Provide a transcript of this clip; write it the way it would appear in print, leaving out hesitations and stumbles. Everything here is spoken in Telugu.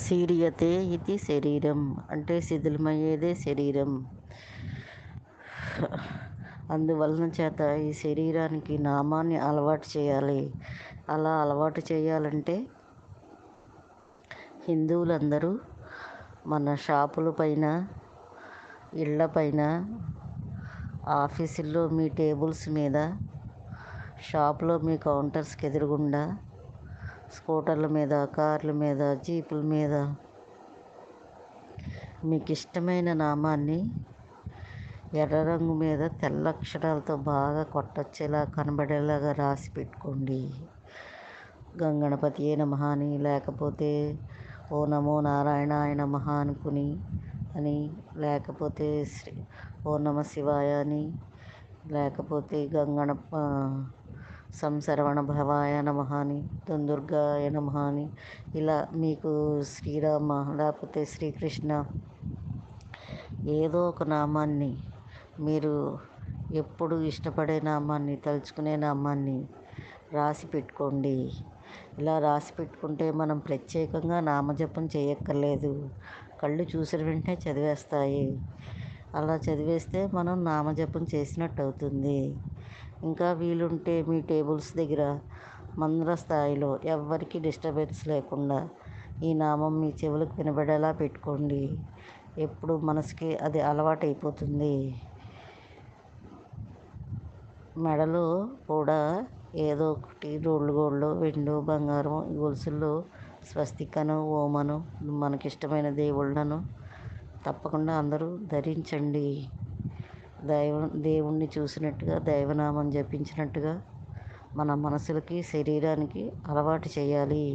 శీర్యతే ఇది శరీరం అంటే శిథిలమయ్యేదే శరీరం. అందువలన చేత ఈ శరీరానికి నామాన్ని అలవాటు చేయాలి. అలా అలవాటు చేయాలంటే హిందువులందరూ మన షాపుల పైన, ఇళ్ళ పైన, ఆఫీసుల్లో మీ టేబుల్స్ మీద, షాపులో మీ కౌంటర్స్కి ఎదురుగుండా, స్కూటర్ల మీద, కార్ల మీద, జీపుల మీద మీకు ఇష్టమైన నామాన్ని ఎర్ర రంగు మీద తెల్ల అక్షరాలతో బాగా కొట్టొచ్చేలా కనబడేలాగా రాసి పెట్టుకోండి. గంగణపతియే నమః అని, లేకపోతే ఓ నమో నారాయణాయ నమః అని, లేకపోతే ఓ నమ శివాయ అని, లేకపోతే సంసరవణ భవాయ నమః అని, దుందుర్గాయ నమః అని, ఇలా మీకు శ్రీరామ లేకపోతే శ్రీకృష్ణ ఏదో ఒక నామాన్ని మీరు ఎప్పుడు ఇష్టపడే నామాన్ని, తలుచుకునే నామాన్ని రాసి పెట్టుకోండి. ఇలా రాసి పెట్టుకుంటే మనం ప్రత్యేకంగా నామజపం చేయక్కర్లేదు. కళ్ళు చూసిన వెంటనే చదివేస్తాయి. అలా చదివేస్తే మనం నామజపం చేసినట్టు అవుతుంది. ఇంకా వీలుంటే మీ టేబుల్స్ దగ్గర మంద్ర స్థాయిలో ఎవ్వరికీ డిస్టర్బెన్స్ లేకుండా ఈ నామం మీ చెవులకు వినబడేలా పెట్టుకోండి. ఎప్పుడు మనసుకి అది అలవాటు అయిపోతుంది. మెడలో కూడా ఏదో ఒకటి రోళ్ళు గోళ్ళు, వెండి, బంగారం గొలుసుల్లో స్వస్తికను, ఓమను, మనకిష్టమైన దేవుళ్ళను తప్పకుండా అందరూ ధరించండి. దేవుణ్ణి చూసినట్టుగా, దైవనామం జపించినట్టుగా మన మనసులకి, శరీరానికి అలవాటు చేయాలి.